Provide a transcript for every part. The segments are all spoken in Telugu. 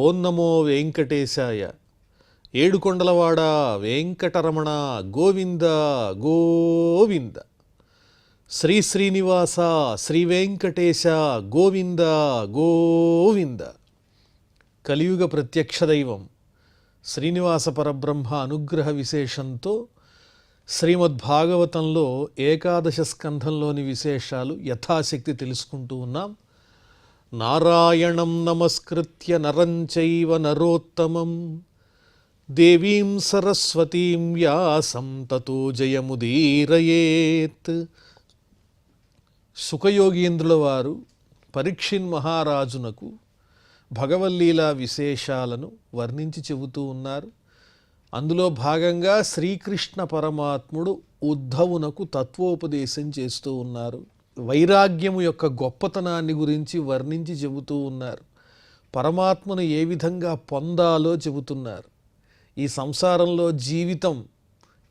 ఓం నమో వెంకటేశాయ. ఏడుకొండలవాడ వెంకటరమణ గోవింద గోవింద. శ్రీ శ్రీనివాస శ్రీ వెంకటేశ గోవింద గోవింద. కలియుగ ప్రత్యక్ష దైవం శ్రీనివాస పరబ్రహ్మ అనుగ్రహ విశేషంతో శ్రీమద్భాగవతంలో ఏకాదశ స్కంధంలోని విశేషాలు యథాశక్తి తెలుసుకుంటూ ఉన్నాం. నారాయణం నమస్కృత్య నరం చైవ నరోత్తమం దేవీం సరస్వతీం వ్యాసం తతో జయముదీరయేత్. సుఖయోగీంద్రుల వారు పరీక్షిన్ మహారాజునకు భగవల్లీలా విశేషాలను వర్ణించి చెబుతూ ఉన్నారు. అందులో భాగంగా శ్రీకృష్ణ పరమాత్ముడు ఉద్ధవునకు తత్వోపదేశం చేస్తూ ఉన్నారు. వైరాగ్యము యొక్క గొప్పతనాన్ని గురించి వర్ణించి చెబుతూ ఉన్నారు. పరమాత్మను ఏ విధంగా పొందాలో చెబుతున్నారు. ఈ సంసారంలో జీవితం,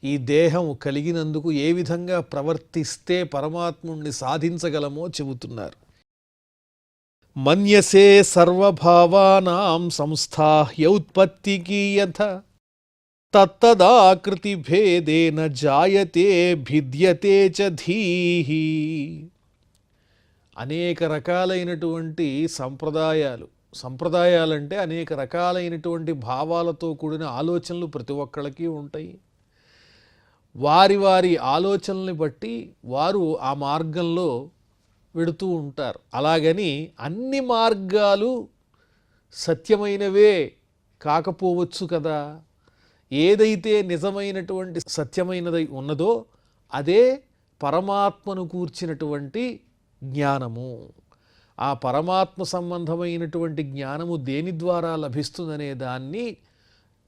ఈ దేహం కలిగినందుకు ఏ విధంగా ప్రవర్తిస్తే పరమాత్ముణ్ణి సాధించగలమో చెబుతున్నారు. మన్యసే సర్వభావానాం సంస్థాహ్యౌత్పత్తికి యథ తత్తదాకృతి భేదేన జాయతే భిద్యతే చ ధీః. అనేక రకాలైనటువంటి సంప్రదాయాలంటే అనేక రకాలైనటువంటి భావాలతో కూడిన ఆలోచనలు ప్రతి ఒక్కళ్ళకి ఉంటాయి. వారి వారి ఆలోచనల్ని బట్టి వారు ఆ మార్గంలో వెడుతూ ఉంటారు. అలాగని అన్ని మార్గాలు సత్యమైనవే కాకపోవచ్చు కదా. ఏదైతే నిజమైనటువంటి సత్యమైనదై ఉన్నదో అదే పరమాత్మను కూర్చినటువంటి జ్ఞానము. ఆ పరమాత్మ సంబంధమైనటువంటి జ్ఞానము దేని ద్వారా లభిస్తుందనే దాన్ని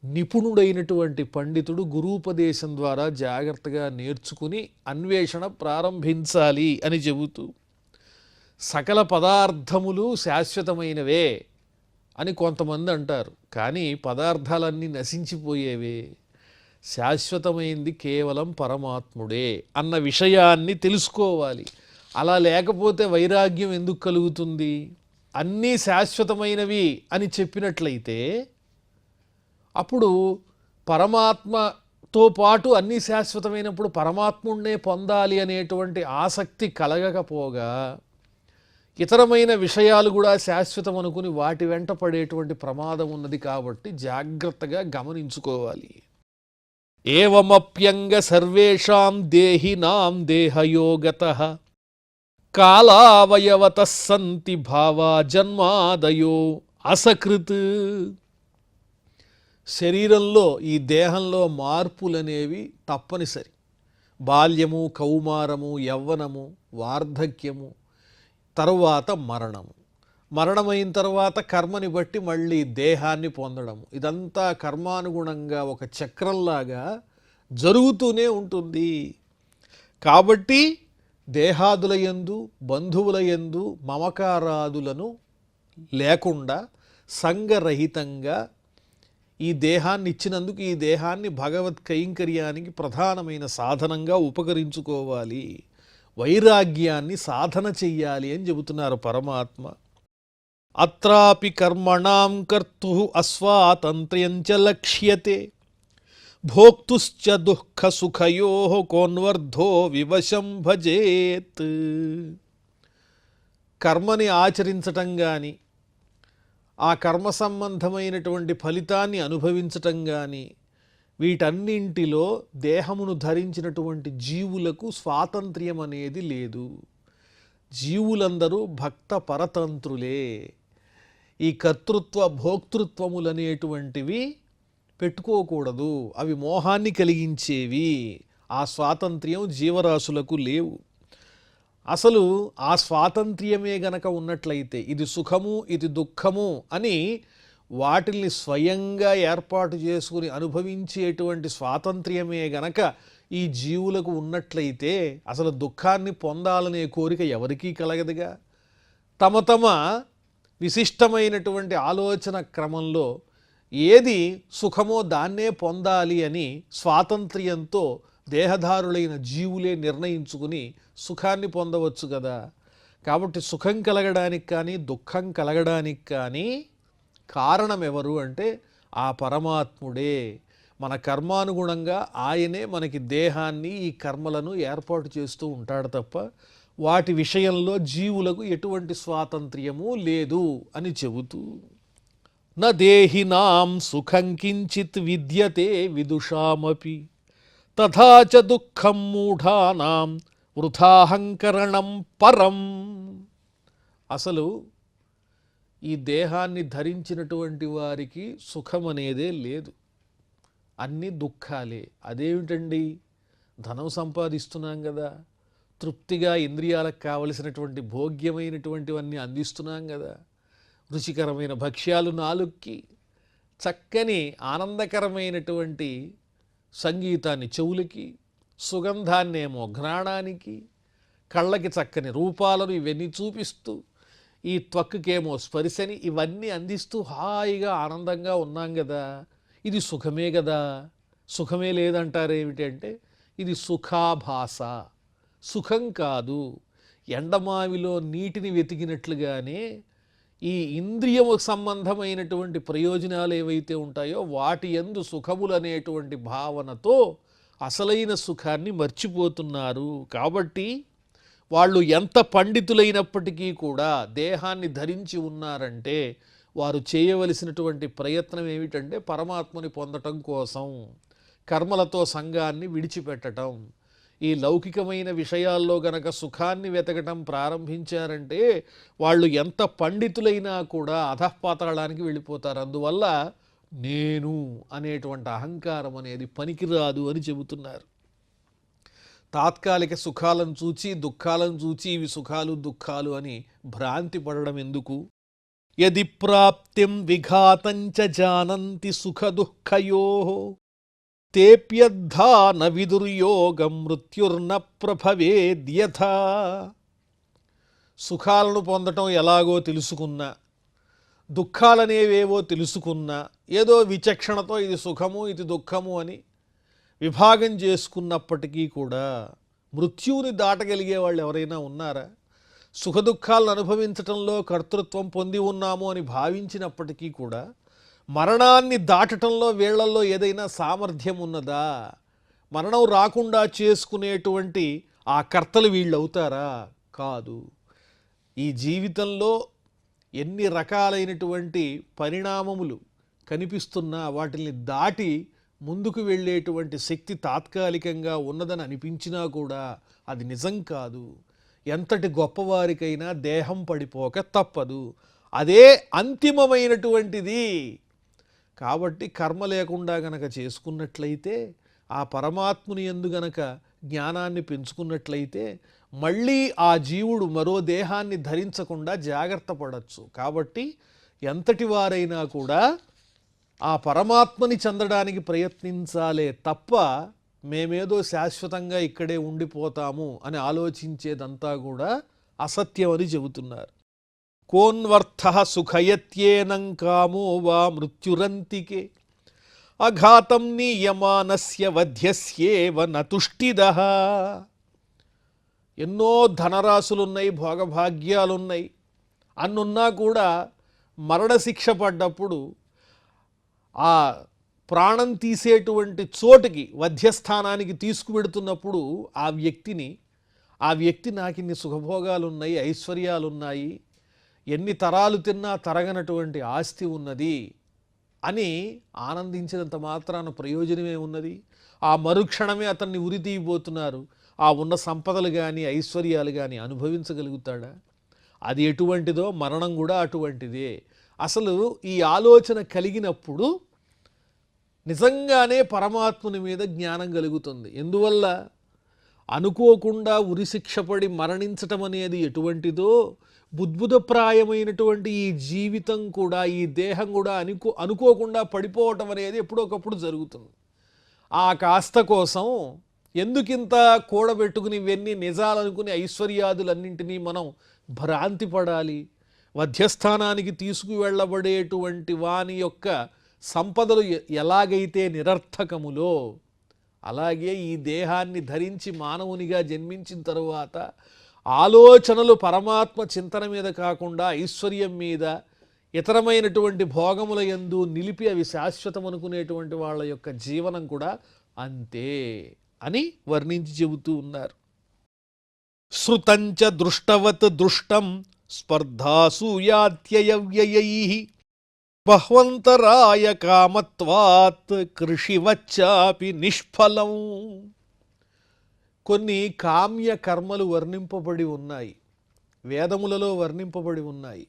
నిపుణుడైనటువంటి పండితుడు గురూపదేశం ద్వారా జాగ్రత్తగా నేర్చుకుని అన్వేషణ ప్రారంభించాలి అని చెబుతూ, సకల పదార్థములు శాశ్వతమైనవే అని కొంతమంది అంటారు. కానీ పదార్థాలన్నీ నశించిపోయేవే, శాశ్వతమైంది కేవలం పరమాత్ముడే అన్న విషయాన్ని తెలుసుకోవాలి. అలా లేకపోతే వైరాగ్యం ఎందుకు కలుగుతుంది? అన్నీ శాశ్వతమైనవి అని చెప్పినట్లయితే అప్పుడు పరమాత్మతో పాటు అన్నీ శాశ్వతమైనప్పుడు పరమాత్ముడినే పొందాలి అనేటువంటి ఆసక్తి కలగకపోగా ఇతరమైన విషయాలు కూడా శాశ్వతం అనుకుని వాటి వెంట పడేటువంటి ప్రమాదం ఉన్నది. కాబట్టి జాగ్రత్తగా గమనించుకోవాలి. ఏవమప్యంగ సర్వేషాం దేహినాం దేహయోగతః కాలావయవతః సంతి భావా జన్మాదయో అసకృత్. శరీరంలో ఈ దేహంలో మార్పులనేవి తప్పనిసరి. బాల్యము, కౌమారము, యవ్వనము, వార్ధక్యము, తరువాత మరణము. మరణమైన తర్వాత కర్మని బట్టి మళ్ళీ దేహాన్ని పొందడము. ఇదంతా కర్మానుగుణంగా ఒక చక్రంలాగా జరుగుతూనే ఉంటుంది. కాబట్టి దేహాదుల యందు, బంధువుల యందు మమకారాదులను లేకుండా సంగరహితంగా ఈ దేహాన్ని ఇచ్చినందుకు ఈ దేహాన్ని భగవత్ కైంకర్యానికి ప్రధానమైన సాధనంగా ఉపకరించుకోవాలి. వైరాగ్యాన్ని సాధన చెయ్యాలి అని చెబుతున్నారు పరమాత్మ. అత్రాపి కర్మణాం కర్తుః అస్వాతంత్ర్యంచ లక్ష్యతే భోక్తుశ్చ దుఃఖ సుఖయోః కోన్వర్ధో వివశం భజేత్. కర్మని ఆచరించటం కానీ, ఆ కర్మ సంబంధమైనటువంటి ఫలితాన్ని అనుభవించటం కానీ, వీటన్నింటిలో దేహమును ధరించినటువంటి జీవులకు స్వాతంత్ర్యం అనేది లేదు. జీవులందరూ భక్త పరతంత్రులే. ఈ కర్తృత్వ భోక్తృత్వములనేటువంటివి పెట్టుకోకూడదు. అవి మోహాన్ని కలిగించేవి. ఆ స్వాతంత్ర్యం జీవరాశులకు లేవు. అసలు ఆ స్వాతంత్ర్యమే గనక ఉన్నట్లయితే ఇది సుఖము, ఇది దుఃఖము అని వాటిల్ని స్వయంగా ఏర్పాటు చేసుకుని అనుభవించేటువంటి స్వాతంత్ర్యమే గనక ఈ జీవులకు ఉన్నట్లయితే అసలు దుఃఖాన్ని పొందాలనే కోరిక ఎవరికీ కలగదుగా. తమ తమ విశిష్టమైనటువంటి ఆలోచన క్రమంలో ఏది సుఖమో దాన్నే పొందాలి అని స్వాతంత్ర్యంతో దేహధారులైన జీవులే నిర్ణయించుకుని సుఖాన్ని పొందవచ్చు కదా. కాబట్టి సుఖం కలగడానికి కానీ దుఃఖం కలగడానికి కానీ కారణం ఎవరు అంటే ఆ పరమాత్ముడే. మన కర్మానుగుణంగా ఆయనే మనకి దేహాన్ని, ఈ కర్మలను ఏర్పాటు చేస్తూ ఉంటాడు తప్ప వాటి విషయంలో జీవులకు ఎటువంటి స్వాతంత్ర్యము లేదు అని చెబుతూ, న దేహినాం సుఖం కించిత్ విద్యతే విదుషామపి తథా చ దుఃఖం మూఢానాం వృథాహంకరణం పరం. అసలు ఈ దేహాన్ని ధరించినటువంటి వారికి సుఖం అనేదే లేదు, అన్నీ దుఃఖాలే. అదేమిటండి, ధనం సంపాదిస్తున్నాం కదా, తృప్తిగా ఇంద్రియాలకు కావలసినటువంటి భోగ్యమైనటువంటివన్నీ అందిస్తున్నాం కదా, రుచికరమైన భక్ష్యాలు నాలుక్కి, చక్కని ఆనందకరమైనటువంటి సంగీతాన్ని చెవులకి, సుగంధాన్నేమో ఘ్రాణానికి, కళ్ళకి చక్కని రూపాలను ఇవన్నీ చూపిస్తూ, ఈ త్వక్కుకేమో స్పర్శని ఇవన్నీ అందిస్తూ హాయిగా ఆనందంగా ఉన్నాం కదా, ఇది సుఖమే కదా. సుఖమే లేదంటారేమిటి అంటే ఇది సుఖాభాస, సుఖం కాదు. ఎండమావిలో నీటిని వెతికినట్లుగానే ఈ ఇంద్రియము సంబంధమైనటువంటి ప్రయోజనాలు ఏవైతే ఉంటాయో వాటి యందు సుఖములు అనేటువంటి భావనతో అసలైన సుఖాన్ని మర్చిపోతున్నారు. కాబట్టి వాళ్ళు ఎంత పండితులైనప్పటికీ కూడా దేహాన్ని ధరించి ఉన్నారంటే వారు చేయవలసినటువంటి ప్రయత్నం ఏమిటంటే పరమాత్మని పొందటం కోసం కర్మలతో సంఘాన్ని విడిచిపెట్టడం. ఈ లౌకికమైన విషయాల్లో గనక సుఖాన్ని వెతకటం ప్రారంభించారంటే వాళ్ళు ఎంత పండితులైనా కూడా అధఃపాతాళానికి వెళ్ళిపోతారు. అందువల్ల నేను అనేటువంటి అహంకారం అనేది పనికిరాదు అని చెబుతున్నారు. తాత్కాలిక సుఖాలను చూచి దుఃఖాలను చూచి ఇవి సుఖాలు దుఃఖాలు అని భ్రాంతి పడడం ఎందుకు? యది ప్రాప్తిం విఘాతంచ జానంతి సుఖ దుఃఖయోః తేప్యద్ధా న విదుర్యోగం మృత్యుర్న ప్రభవేద్యథా. సుఖాలను పొందటం ఎలాగో తెలుసుకున్నా, దుఃఖాలనేవేవో తెలుసుకున్నా, ఏదో విచక్షణతో ఇది సుఖము ఇది దుఃఖము అని విభాగం చేసుకున్నప్పటికీ కూడా మృత్యువుని దాటగలిగే వాళ్ళు ఎవరైనా ఉన్నారా? సుఖదుఖాలను అనుభవించటంలో కర్తృత్వం పొంది ఉన్నాము అని భావించినప్పటికీ కూడా మరణాన్ని దాటటంలో వీళ్లలో ఏదైనా సామర్థ్యం ఉన్నదా? మరణం రాకుండా చేసుకునేటువంటి ఆ కర్తలు వీళ్ళు అవుతారా? కాదు. ఈ జీవితంలో ఎన్ని రకాలైనటువంటి పరిణామములు కనిపిస్తున్నా వాటిని దాటి ముందుకు వెళ్ళేటువంటి శక్తి తాత్కాలికంగా ఉన్నదని అనిపించినా కూడా అది నిజం కాదు. ఎంతటి గొప్పవారికైనా దేహం పడిపోక తప్పదు, అదే అంతిమమైనటువంటిది. కాబట్టి కర్మ లేకుండా గనక చేసుకున్నట్లయితే, ఆ పరమాత్ముని యందు గనక జ్ఞానాన్ని పెంచుకున్నట్లయితే మళ్ళీ ఆ జీవుడు మరో దేహాన్ని ధరించకుండా జాగ్రత్త పడవచ్చు. కాబట్టి ఎంతటి వారైనా కూడా ఆ పరమాత్మని చెందడానికి ప్రయత్నించాలే తప్ప మేమేదో శాశ్వతంగా ఇక్కడే ఉండిపోతాము అని ఆలోచించేదంతా కూడా అసత్యం అని చెబుతున్నారు. కోన్వర్థ సుఖయత్యేనం కామో వా మృత్యురంతికే అఘాతం నీయమానస్య వధ్యస్యేవ నతుష్టిదః. ఎన్నో ధనరాశులున్నాయి, భోగభాగ్యాలున్నాయి, అన్నున్నా కూడా మరణశిక్ష పడ్డప్పుడు ఆ ప్రాణం తీసేటువంటి చోటుకి వధ్యస్థానానికి తీసుకువెడుతున్నప్పుడు ఆ వ్యక్తి నాకు ఇన్ని సుఖభోగాలున్నాయి, ఐశ్వర్యాలున్నాయి, ఎన్ని తరాలు తిన్నా తరగనటువంటి ఆస్తి ఉన్నది అని ఆనందించినంత మాత్రాన ప్రయోజనమే ఉన్నది? ఆ మరుక్షణమే అతన్ని ఉరి తీయబోతున్నారు. ఆ ఉన్న సంపదలు కానీ ఐశ్వర్యాలు కానీ అనుభవించగలుగుతాడా? అది ఎటువంటిదో మరణం కూడా అటువంటిదే. అసలు ఈ ఆలోచన కలిగినప్పుడు నిజంగానే పరమాత్ముని మీద జ్ఞానం కలుగుతుంది. ఎందువల్ల? అనుకోకుండా ఉరిశిక్షపడి మరణించటం అనేది ఎటువంటిదో బుద్భుతప్రాయమైనటువంటి ఈ జీవితం కూడా, ఈ దేహం కూడా అనుకోకుండా పడిపోవటం అనేది ఎప్పుడొకప్పుడు జరుగుతుంది. ఆ కాస్త కోసం ఎందుకింత కూడబెట్టుకుని ఇవన్నీ నిజాలనుకుని ఐశ్వర్యాదులన్నింటినీ మనం భ్రాంతి పడాలి? వధ్యస్థానానికి తీసుకువెళ్ళబడేటువంటి వాని యొక్క సంపదలు ఎలాగైతే నిరర్థకములో, అలాగే ఈ దేహాన్ని ధరించి మానవునిగా జన్మించిన తరువాత ఆలోచనలు పరమాత్మ చింతన మీద కాకుండా ఐశ్వర్యం మీద, ఇతరమైనటువంటి భోగముల యందు నిలిపి అవి శాశ్వతం అనుకునేటువంటి వాళ్ళ యొక్క జీవనం కూడా అంతే అని వర్ణించి చెబుతూ ఉన్నారు. శృతంచ దృష్టవత్ దృష్టం స్పర్ధాసూయాత్యయవ్యయైః బహ్వంతరాయ కామత్వాత్ కృషివచ్చాపి నిష్ఫలం. కొన్ని కామ్య కర్మలు వర్ణింపబడి ఉన్నాయి, వేదములలో వర్ణింపబడి ఉన్నాయి.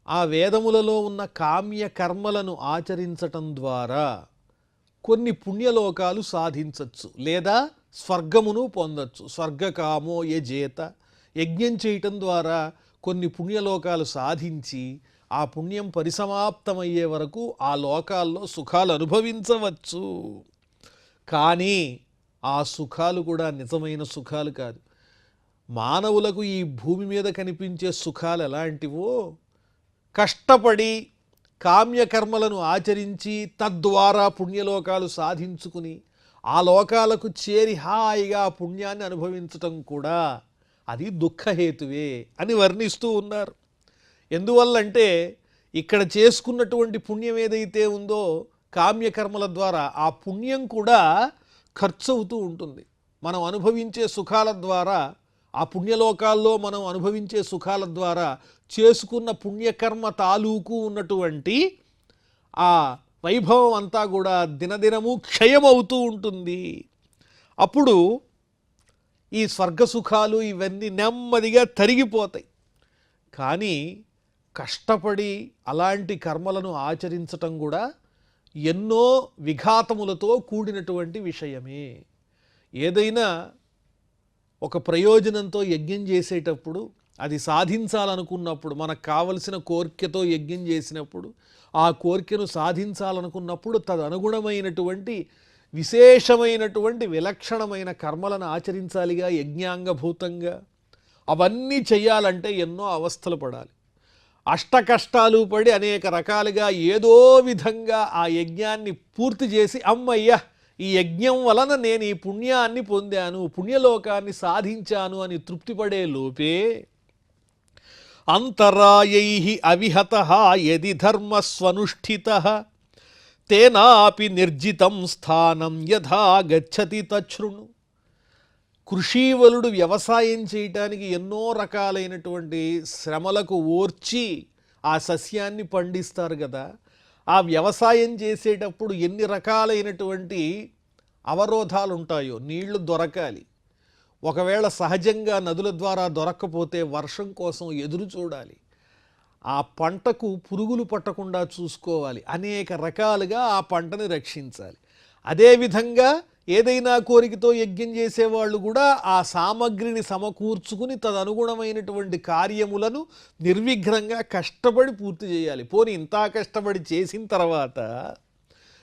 ఆ వేదములలో ఉన్న కామ్య కర్మలను ఆచరించటం ద్వారా కొన్ని పుణ్యలోకాలు సాధించవచ్చు, లేదా స్వర్గమును పొందొచ్చు. స్వర్గకామో యజేత, యజ్ఞం చేయటం ద్వారా కొన్ని పుణ్యలోకాలు సాధించి ఆ పుణ్యం పరిసమాప్తమయ్యే వరకు ఆ లోకాల్లో సుఖాలు అనుభవించవచ్చు. కానీ ఆ సుఖాలు కూడా నిజమైన సుఖాలు కాదు. మానవులకు ఈ భూమి మీద కనిపించే సుఖాలు ఎలాంటివో, కష్టపడి కామ్యకర్మలను ఆచరించి తద్వారా పుణ్యలోకాలు సాధించుకుని ఆ లోకాలకు చేరి హాయిగా పుణ్యాన్ని అనుభవించటం కూడా అది దుఃఖహేతువే అని వర్ణిస్తూ ఉన్నారు. ఎందువల్లంటే ఇక్కడ చేసుకున్నటువంటి పుణ్యం ఏదైతే ఉందో కామ్యకర్మల ద్వారా ఆ పుణ్యం కూడా ఖర్చు అవుతూ ఉంటుంది. మనం అనుభవించే సుఖాల ద్వారా, ఆ పుణ్యలోకాల్లో మనం అనుభవించే సుఖాల ద్వారా చేసుకున్న పుణ్యకర్మ తాలూకు ఉన్నటువంటి ఆ వైభవం అంతా కూడా దినదినము క్షయమవుతూ ఉంటుంది. అప్పుడు ఈ స్వర్గ సుఖాలు ఇవన్నీ నెమ్మదిగా తరిగిపోతాయి. కానీ కష్టపడి అలాంటి కర్మలను ఆచరించటం కూడా ఎన్నో విఘాతములతో కూడినటువంటి విషయమే. ఏదైనా ఒక ప్రయోజనంతో యజ్ఞం చేసేటప్పుడు, అది సాధించాలనుకున్నప్పుడు, మనకు కావలసిన కోరికతో యజ్ఞం చేసినప్పుడు, ఆ కోరికను సాధించాలనుకున్నప్పుడు తదనుగుణమైనటువంటి విశేషమైనటువంటి విలక్షణమైన కర్మలను ఆచరించాలిగా యజ్ఞాంగభూతంగా. అవన్నీ చెయ్యాలంటే ఎన్నో అవస్థలు పడాలి, అష్టకష్టాలు పడి అనేక రకాలుగా ఏదో విధంగా ఆ యజ్ఞాన్ని పూర్తి చేసి అమ్మయ్య ఈ యజ్ఞం వలన నేను ఈ పుణ్యాన్ని పొందాను, పుణ్యలోకాన్ని సాధించాను అని తృప్తిపడే లోపే అంతరాయైః అవిహతః యది ధర్మస్వనుష్ఠితః తేనాపి నిర్జితం స్థానం యథా గచ్చతి తచ్ఛృణు. కృషీవలుడు వ్యవసాయం చేయటానికి ఎన్నో రకాలైనటువంటి శ్రమలకు ఓర్చి ఆ సస్యాన్ని పండిస్తారు కదా. ఆ వ్యవసాయం చేసేటప్పుడు ఎన్ని రకాలైనటువంటి అవరోధాలు ఉంటాయో. నీళ్లు దొరకాలి, ఒకవేళ సహజంగా నదుల ద్వారా దొరక్కపోతే వర్షం కోసం ఎదురు చూడాలి, ఆ పంటకు పురుగులు పట్టకుండా చూసుకోవాలి, అనేక రకాలుగా ఆ పంటని రక్షించాలి. అదేవిధంగా ఏదైనా కోరికతో యజ్ఞం చేసేవాళ్ళు కూడా ఆ సామగ్రిని సమకూర్చుకుని తదనుగుణమైనటువంటి కార్యములను నిర్విఘ్నంగా కష్టపడి పూర్తి చేయాలి. పోనీ ఇంత కష్టపడి చేసిన తర్వాత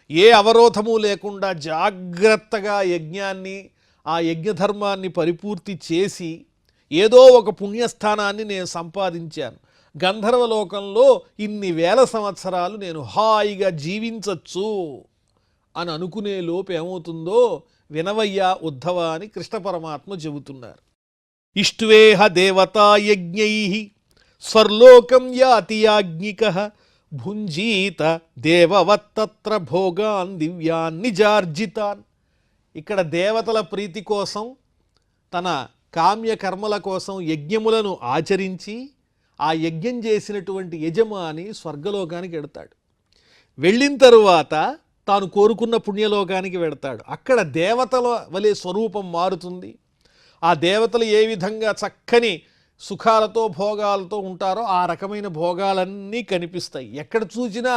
ఏ అవరోధము లేకుండా జాగ్రత్తగా యజ్ఞాన్ని, ఆ యజ్ఞధర్మాన్ని పరిపూర్తి చేసి ఏదో ఒక పుణ్యస్థానాన్ని నేను సంపాదించాను, గంధర్వలోకంలో ఇన్ని వేల సంవత్సరాలు నేను హాయిగా జీవించచ్చు అని అనుకునే లోపు ఏమవుతుందో వినవయ్యా ఉద్ధవ అని కృష్ణ పరమాత్మ చెబుతున్నారు. ఇష్ట్వేహ దేవతాయజ్ఞైః స్వర్లోకం యాతి యాజ్ఞికః భుంజీత దేవవత్తత్ర భోగాన్ దివ్యాన్ నిజార్జితాన్. ఇక్కడ దేవతల ప్రీతి కోసం, తన కామ్యకర్మల కోసం యజ్ఞములను ఆచరించి ఆ యజ్ఞం చేసినటువంటి యజమాని స్వర్గలోకానికి వెడతాడు. వెళ్ళిన తరువాత తాను కోరుకున్న పుణ్యలోకానికి వెడతాడు. అక్కడ దేవతల వలె స్వరూపం మారుతుంది. ఆ దేవతలు ఏ విధంగా చక్కని సుఖాలతో భోగాలతో ఉంటారో ఆ రకమైన భోగాలన్నీ కనిపిస్తాయి. ఎక్కడ చూసినా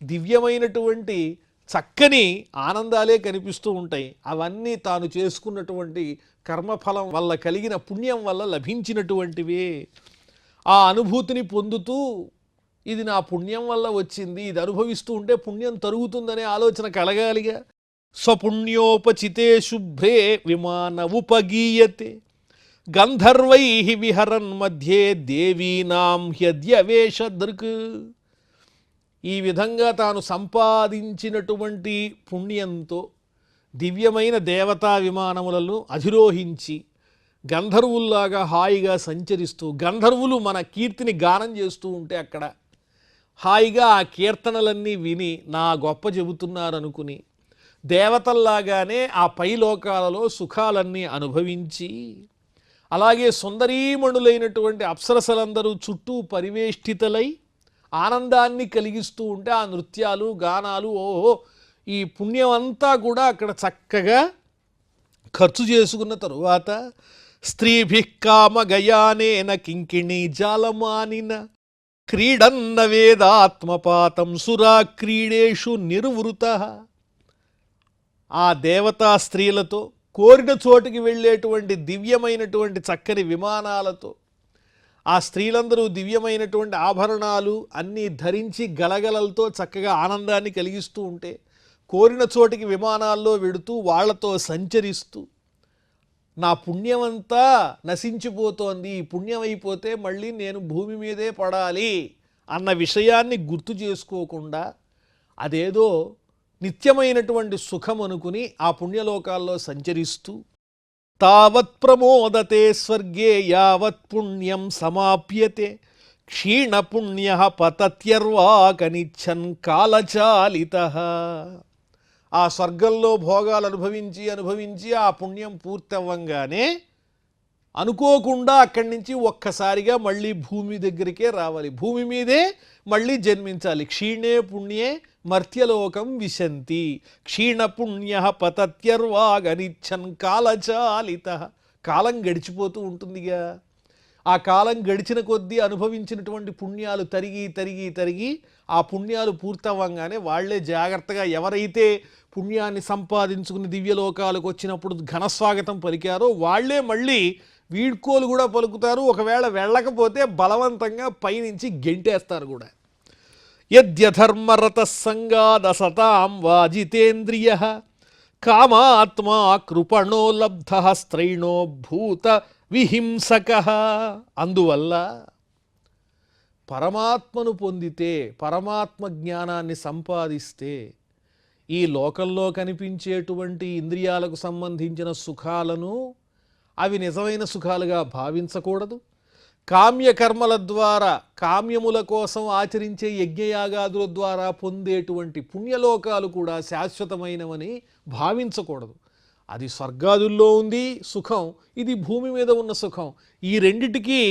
దివ్యమైనటువంటి చక్కని ఆనందాలే కనిపిస్తూ ఉంటాయి. అవన్నీ తాను చేసుకున్నటువంటి కర్మఫలం వల్ల కలిగిన పుణ్యం వల్ల లభించినటువంటివే. ఆ అనుభూతిని పొందుతూ ఇది నా పుణ్యం వల్ల వచ్చింది, ఇది అనుభవిస్తూ ఉంటే పుణ్యం తరుగుతుందనే ఆలోచన కలగాలిగా. స్వపుణ్యోపచితే శుభ్రే విమాన ఉపగీయతే గంధర్వైః విహరన్ మధ్యే దేవీనాం హ్యద్యవేష దృక్. ఈ విధంగా తాను సంపాదించినటువంటి పుణ్యంతో దివ్యమైన దేవతా విమానములను అధిరోహించి గంధర్వుల్లాగా హాయిగా సంచరిస్తూ, గంధర్వులు మన కీర్తిని గానం చేస్తూ ఉంటే అక్కడ హాయిగా ఆ కీర్తనలన్నీ విని నా గొప్ప చెబుతున్నారనుకుని దేవతల్లాగానే ఆ పై లోకాలలో సుఖాలన్నీ అనుభవించి, అలాగే సుందరీమణులైనటువంటి అప్సరసలందరూ చుట్టూ పరివేష్టితలై ఆనందాన్ని కలిగిస్తూ ఉంటే ఆ నృత్యాలు గానాలు, ఓహో, ఈ పుణ్యం అంతా కూడా అక్కడ చక్కగా ఖర్చు చేసుకున్న తరువాత స్త్రీభిః కామగయానేన కింకిణీ జాలమానిన క్రీడన్న వేదాత్మపాతం సురా క్రీడేషు నిర్వృతః. ఆ దేవతా స్త్రీలతో కోరిన చోటుకి వెళ్ళేటువంటి దివ్యమైనటువంటి చక్కని విమానాలతో ఆ స్త్రీలందరూ దివ్యమైనటువంటి ఆభరణాలు అన్నీ ధరించి గలగలలతో చక్కగా ఆనందాన్ని కలిగిస్తూ ఉంటే, కోరిన చోటికి విమానాల్లో వెడుతూ వాళ్లతో సంచరిస్తూ నా పుణ్యమంతా నశించిపోతోంది, ఈ పుణ్యం అయిపోతే మళ్ళీ నేను భూమి మీదే పడాలి అన్న విషయాన్ని గుర్తు చేసుకోకుండా అదేదో నిత్యమైనటువంటి సుఖం అనుకుని ఆ పుణ్యలోకాల్లో సంచరిస్తూ తావత్ ప్రమోదతే స్వర్గే యావత్ పుణ్యం సమాప్యతే క్షీణపుణ్యః పతత్యర్వాకనిచ్చన్ కాలచాలితః. ఆ స్వర్గంలో భోగాలు అనుభవించి అనుభవించి ఆ పుణ్యం పూర్తవ్వంగానే అనుకోకుండా అక్కడి నుంచి ఒక్కసారిగా మళ్ళీ భూమి దగ్గరికే రావాలి, భూమి మీదే మళ్ళీ జన్మించాలి. క్షీణే పుణ్యే మర్త్యలోకం విశంతి క్షీణపుణ్యః పతత్యర్వాగనిచ్చన్ కాలచాలితః. కాలం గడిచిపోతూ ఉంటుందిగా, ఆ కాలం గడిచిన కొద్దీ అనుభవించినటువంటి పుణ్యాలు తరిగి తరిగి తరిగి ఆ పుణ్యాలు పూర్తవ్వంగానే వాళ్లే జాగ్రత్తగా ఎవరైతే పుణ్యాన్ని సంపాదించుకుని దివ్యలోకాలకు వచ్చినప్పుడు ఘనస్వాగతం పలికారో వాళ్లే మళ్ళీ వీడ్కోలు కూడా పలుకుతారు. ఒకవేళ వెళ్ళకపోతే బలవంతంగా పైనుంచి గెంటేస్తారు కూడా. యద్యధర్మరత సంగాదసతాం వాజితేంద్రియ కామాత్మా కృపణో లబ్ధ స్త్రైణో భూత విహింసక. అందువల్ల పరమాత్మను పొందితే, పరమాత్మ జ్ఞానాన్ని సంపాదిస్తే ఈ లోకంలో కనిపించేటువంటి ఇంద్రియాలకు సంబంధించిన సుఖాలను అవి నిజమైన సుఖాలుగా భావించకూడదు. కామ్యకర్మల ద్వారా, కామ్యముల కోసం ఆచరించే యజ్ఞయాగాదుల ద్వారా పొందేటువంటి పుణ్యలోకాలు కూడా శాశ్వతమైనవని భావించకూడదు. అది స్వర్గాదుల్లో ఉంది సుఖం, ఇది భూమి మీద ఉన్న సుఖం. ఈ రెండిటికి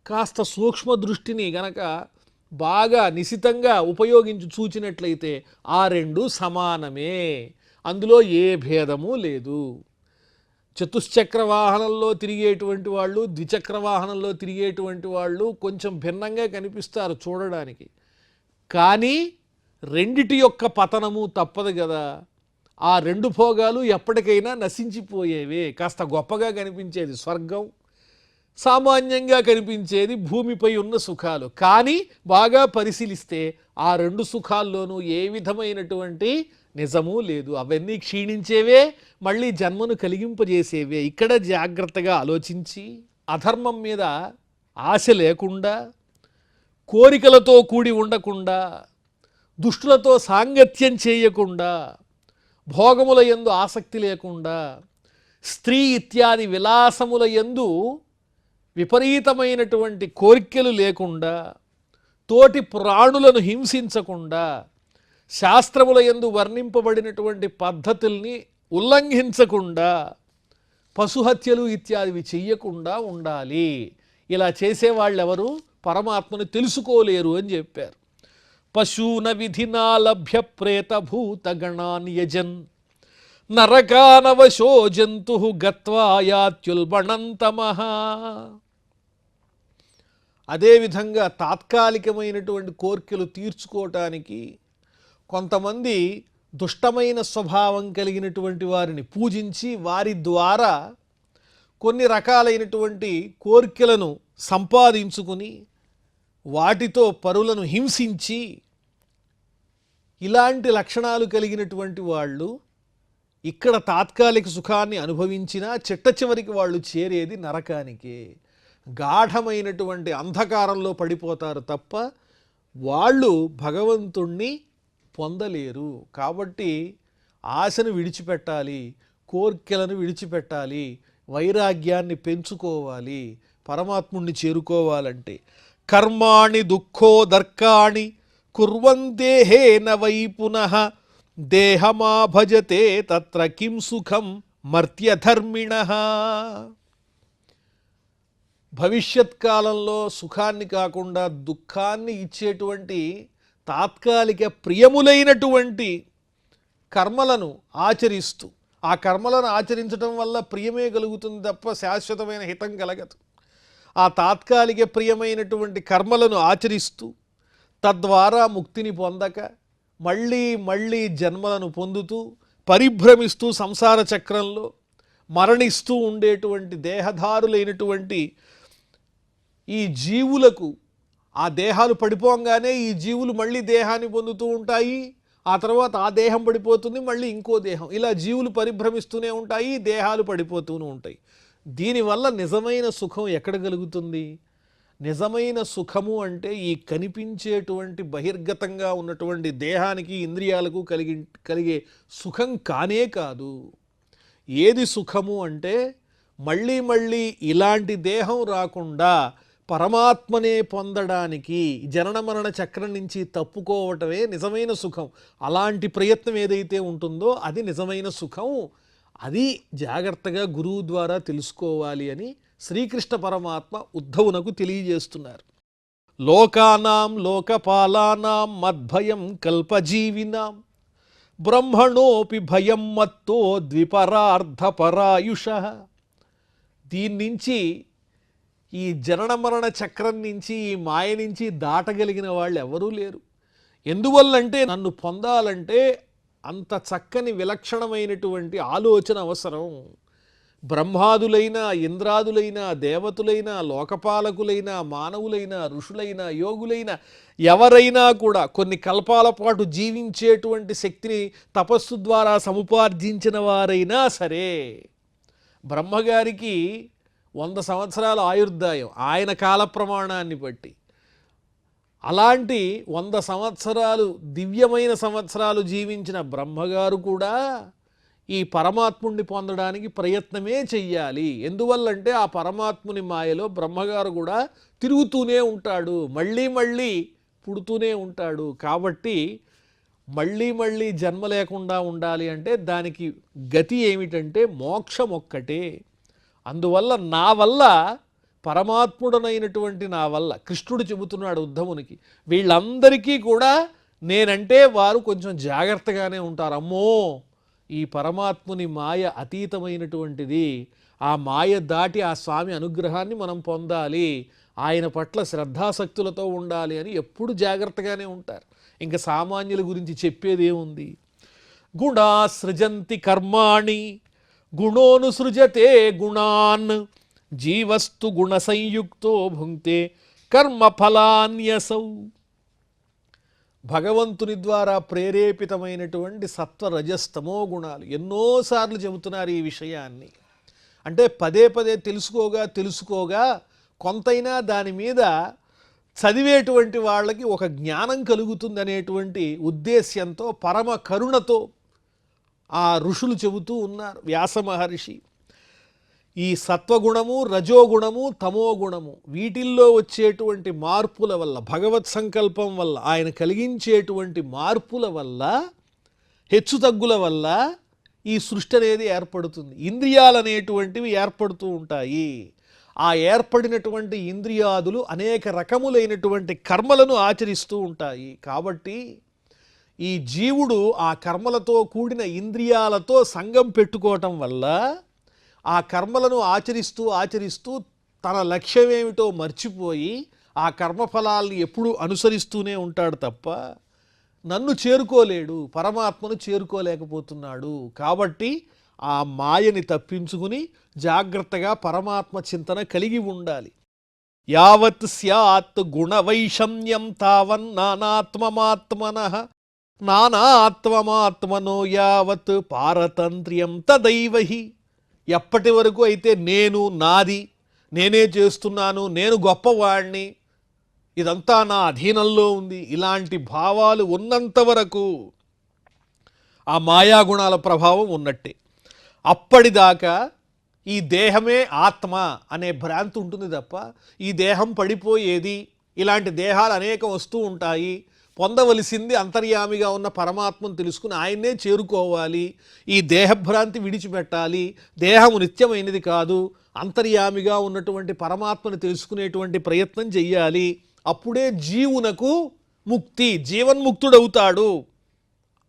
కాస్త సూక్ష్మ దృష్టిని గనక బాగా నిశితంగా ఉపయోగించి చూచినట్లయితే ఆ రెండు సమానమే, అందులో ఏ భేదము లేదు. చతుశ్చక్ర వాహనంలో తిరిగేటువంటి వాళ్ళు, ద్విచక్ర వాహనంలో తిరిగేటువంటి వాళ్ళు కొంచెం భిన్నంగా కనిపిస్తారు చూడడానికి, కానీ రెండిటి యొక్క పతనము తప్పదు కదా. ఆ రెండు భోగాలు ఎప్పటికైనా నశించిపోయేవే. కాస్త గొప్పగా కనిపించేది స్వర్గం, సామాన్యంగా కనిపించేది భూమిపై ఉన్న సుఖాలు. కానీ బాగా పరిశీలిస్తే ఆ రెండు సుఖాల్లోనూ ఏ విధమైనటువంటి నిజము లేదు. అవన్నీ క్షీణించేవే, మళ్ళీ జన్మను కలిగింపజేసేవే. ఇక్కడ జాగ్రత్తగా ఆలోచించి అధర్మం మీద ఆశ లేకుండా, కోరికలతో కూడి ఉండకుండా, దుష్టులతో సాంగత్యం చేయకుండా, భోగముల యందు ఆసక్తి లేకుండా, స్త్రీ ఇత్యాది విలాసముల యందు విపరీతమైనటువంటి కోరికలు లేకుండా, తోటి ప్రాణులను హింసించకుండా, శాస్త్రముల యందు వర్ణింపబడినటువంటి పద్ధతుల్ని ఉల్లంఘించకుండా, పశుహత్యలు ఇత్యాదివి చెయ్యకుండా ఉండాలి. ఇలా చేసేవాళ్ళెవరు పరమాత్మను తెలుసుకోలేరు అని చెప్పారు. పశూన విధినా లభ్య ప్రేతభూత గణాన్ యజన్ నరకానవశో జంతు గత్వా యాత్యుల్బణంతమః. అదేవిధంగా తాత్కాలికమైనటువంటి కోర్కెలు తీర్చుకోవటానికి కొంతమంది దుష్టమైన స్వభావం కలిగినటువంటి వారిని పూజించి వారి ద్వారా కొన్ని రకాలైనటువంటి కోర్కెలను సంపాదించుకుని వాటితో పరులను హింసించి, ఇలాంటి లక్షణాలు కలిగినటువంటి వాళ్ళు ఇక్కడ తాత్కాలిక సుఖాన్ని అనుభవించినా చిట్ట చివరికి వాళ్ళు చేరేది నరకానికే. గాఢమైనటువంటి అంధకారంలో పడిపోతారు తప్ప వాళ్ళు భగవంతుణ్ణి పొందలేరు. కాబట్టి ఆశను విడిచిపెట్టాలి, కోర్కెలను విడిచిపెట్టాలి, వైరాగ్యాన్ని పెంచుకోవాలి. పరమాత్ముణ్ణి చేరుకోవాలంటే కర్మాణి దుఃఖోదర్కాణి కుర్వందేహేన వై పునః దేహమా భజతే తత్ర కిం సుఖం మర్త్యధర్మిణః. భవిష్యత్ కాలంలో సుఖాన్ని కాకుండా దుఃఖాన్ని ఇచ్చేటువంటి తాత్కాలిక ప్రియములైనటువంటి కర్మలను ఆచరిస్తూ, ఆ కర్మలను ఆచరించడం వల్ల ప్రియమే కలుగుతుంది తప్ప శాశ్వతమైన హితం కలగదు. ఆ తాత్కాలిక ప్రియమైనటువంటి కర్మలను ఆచరిస్తూ తద్వారా ముక్తిని పొందక మళ్ళీ మళ్ళీ జన్మలను పొందుతూ పరిభ్రమిస్తూ సంసార చక్రంలో మరణిస్తూ ఉండేటువంటి దేహధారులైనటువంటి ఈ జీవులకు ఆ దేహాలు పడిపోగానే ఈ జీవులు మళ్ళీ దేహాన్ని పొందుతూ ఉంటాయి. ఆ తర్వాత ఆ దేహం పడిపోతుంది, మళ్ళీ ఇంకో దేహం, ఇలా జీవులు పరిభ్రమిస్తూనే ఉంటాయి, దేహాలు పడిపోతూనే ఉంటాయి. దీనివల్ల నిజమైన సుఖం ఎక్కడ కలుగుతుంది? నిజమైన సుఖము అంటే ఈ కనిపించేటువంటి బహిర్గతంగా ఉన్నటువంటి దేహానికి ఇంద్రియాలకు కలిగే సుఖం కానే కాదు. ఏది సుఖము అంటే మళ్ళీ మళ్ళీ ఇలాంటి దేహం రాకుండా పరమాత్మనే పొందడానికి జనన మరణ చక్రం నుంచి తప్పుకోవటమే నిజమైన సుఖం. అలాంటి ప్రయత్నం ఏదైతే ఉంటుందో అది నిజమైన సుఖం. అది జాగ్రత్తగా గురువు ద్వారా తెలుసుకోవాలి అని శ్రీకృష్ణ పరమాత్మ ఉద్ధవునకు తెలియజేస్తున్నారు. లోకానాం లోకపాలానాం మద్భయం కల్పజీవినాం బ్రహ్మణోపి భయం మత్తో ద్విపరార్ధపరాయుషః. దీని నుంచి, ఈ జనన మరణ చక్రం నుంచి, ఈ మాయ నుంచి దాటగలిగిన వాళ్ళు ఎవరూ లేరు. ఎందువల్లంటే నన్ను పొందాలంటే అంత చక్కని విలక్షణమైనటువంటి ఆలోచన అవసరం. బ్రహ్మాదులైన, ఇంద్రాదులైన, దేవతలైన, లోకపాలకులైన, మానవులైన, ఋషులైన, యోగులైన ఎవరైనా కూడా కొన్ని కల్పాల పాటు జీవించేటువంటి శక్తిని తపస్సు ద్వారా సముపార్జించిన వారైనా సరే, బ్రహ్మగారికి 100 సంవత్సరాల ఆయుర్దాయం ఆయన కాల ప్రమాణాన్ని బట్టి. అలాంటి 100 సంవత్సరాలు దివ్యమైన సంవత్సరాలు జీవించిన బ్రహ్మగారు కూడా ఈ పరమాత్ముడిని పొందడానికి ప్రయత్నమే చెయ్యాలి. ఎందువల్లంటే ఆ పరమాత్ముని మాయలో బ్రహ్మగారు కూడా తిరుగుతూనే ఉంటాడు, మళ్ళీ మళ్ళీ పుడుతూనే ఉంటాడు. కాబట్టి మళ్ళీ మళ్ళీ జన్మ లేకుండా ఉండాలి అంటే దానికి గతి ఏమిటంటే మోక్షం ఒక్కటే. అందువల్ల నా వల్ల, పరమాత్ముడనైనటువంటి నా వల్ల, కృష్ణుడు చెబుతున్నాడు ఉద్ధవునికి, వీళ్ళందరికీ కూడా నేనంటే వారు కొంచెం జాగ్రత్తగానే ఉంటారు. అమ్మో, ఈ పరమాత్ముని మాయ అతీతమైనటువంటిది, ఆ మాయ దాటి ఆ స్వామి అనుగ్రహాన్ని మనం పొందాలి, ఆయన పట్ల శ్రద్ధాశక్తులతో ఉండాలి అని ఎప్పుడు జాగ్రత్తగానే ఉంటారు. ఇంకా సామాన్యుల గురించి చెప్పేది ఏముంది? గుణా సృజంతి కర్మాణి గుణోనుసృజతే గుణాన్ జీవస్తు గుణ సంయుక్తో భుంక్తే కర్మఫలాన్యసౌ. భగవంతుని ద్వారా ప్రేరేపితమైనటువంటి సత్వ రజస్తమో గుణాలు ఎన్నోసార్లు చెబుతున్నారు ఈ విషయాన్ని. అంటే పదే పదే తెలుసుకోగా కొంతైనా దాని మీద చదివేటువంటి వాళ్ళకి ఒక జ్ఞానం కలుగుతుందనేటువంటి ఉద్దేశ్యంతో పరమ కరుణతో ఆ ఋషులు చెబుతూ ఉన్నారు. వ్యాస మహర్షి ఈ సత్వగుణము, రజోగుణము, తమోగుణము వీటిల్లో వచ్చేటువంటి మార్పుల వల్ల, భగవత్ సంకల్పం వల్ల, ఆయన కలిగించేటువంటి మార్పుల వల్ల, హెచ్చుతగ్గుల వల్ల ఈ సృష్టి అనేది ఏర్పడుతుంది. ఇంద్రియాలు అనేటువంటివి ఏర్పడుతూ ఉంటాయి. ఆ ఏర్పడినటువంటి ఇంద్రియాదులు అనేక రకములైనటువంటి కర్మలను ఆచరిస్తూ ఉంటాయి. కాబట్టి ఈ జీవుడు ఆ కర్మలతో కూడిన ఇంద్రియాలతో సంగం పెట్టుకోవటం వల్ల ఆ కర్మలను ఆచరిస్తూ తన లక్ష్యమేమిటో మర్చిపోయి ఆ కర్మఫలాల్ని ఎప్పుడూ అనుసరిస్తూనే ఉంటాడు తప్ప నన్ను చేరుకోలేడు, పరమాత్మను చేరుకోలేకపోతున్నాడు. కాబట్టి ఆ మాయని తప్పించుకుని జాగ్రత్తగా పరమాత్మ చింతన కలిగి ఉండాలి. యావత్ స్యాత్ గుణవైషమ్యం తావన్నానాత్మమాత్మనః నానాత్మమాత్మనో యావత్ పారతంత్ర్యం తదైవహి. ఎప్పటి వరకు అయితే నేను, నాది, నేనే చేస్తున్నాను, నేను గొప్పవాణ్ణి, ఇదంతా నా అధీనంలో ఉంది, ఇలాంటి భావాలు ఉన్నంత వరకు ఆ మాయాగుణాల ప్రభావం ఉన్నట్టే. అప్పటిదాకా ఈ దేహమే ఆత్మ అనే భ్రాంతి ఉంటుంది తప్ప ఈ దేహం పడిపోయేది, ఇలాంటి దేహాలు అనేకం వస్తూ ఉంటాయి, పొందవలసింది అంతర్యామిగా ఉన్న పరమాత్మను తెలుసుకుని ఆయన్నే చేరుకోవాలి. ఈ దేహభ్రాంతి విడిచిపెట్టాలి. దేహము నిత్యమైనది కాదు, అంతర్యామిగా ఉన్నటువంటి పరమాత్మను తెలుసుకునేటువంటి ప్రయత్నం చెయ్యాలి. అప్పుడే జీవునకు ముక్తి, జీవన్ముక్తుడవుతాడు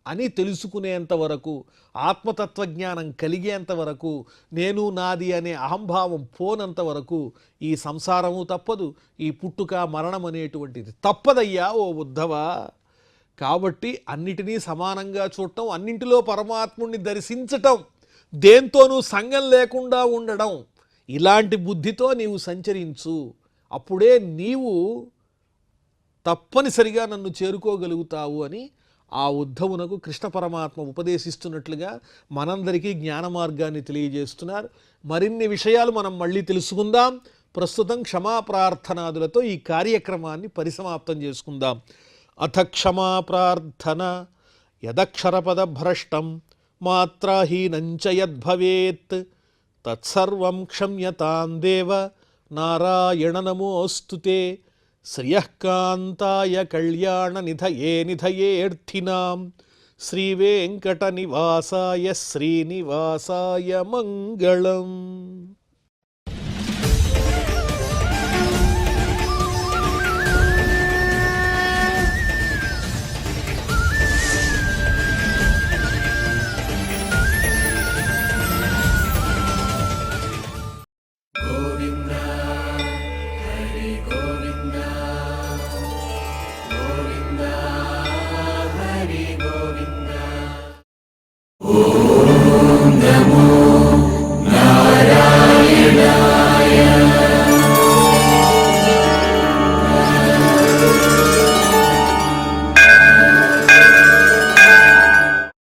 అని తెలుసుకునేంత వరకు, ఆత్మతత్వజ్ఞానం కలిగేంత వరకు, నేను నాది అనే అహంభావం పోనంత వరకు ఈ సంసారము తప్పదు, ఈ పుట్టుక మరణం అనేటువంటిది తప్పదయ్యా ఓ ఉద్ధవా. కాబట్టి అన్నిటినీ సమానంగా చూడటం, అన్నింటిలో పరమాత్ముణ్ణి దర్శించటం, దేంతోనూ సంగం లేకుండా ఉండడం, ఇలాంటి బుద్ధితో నీవు సంచరించు. అప్పుడే నీవు తప్పనిసరిగా నన్ను చేరుకోగలుగుతావు అని ఆ ఉద్ధవునకు కృష్ణ పరమాత్మ ఉపదేశిస్తున్నట్లుగా మనందరికీ జ్ఞాన మార్గాన్ని తెలియజేస్తున్నారు. మరిన్ని విషయాలు మనం మళ్ళీ తెలుసుకుందాం. ప్రస్తుతం క్షమాప్రార్థనాదులతో ఈ కార్యక్రమాన్ని పరిసమాప్తం చేసుకుందాం. అథ క్షమాప్రార్థన. యదక్షరపదభ్రష్టం మాత్రాహీనంచ యద్భవేత్ తత్సర్వం క్షమ్యతాం దేవ నారాయణ నమోస్తుతే. శ్రియఃకాంతాయ కళ్యాణ నిధయే నిధయేర్థినాం శ్రీవేంకట నివాసాయ శ్రీనివాసాయ మంగళం.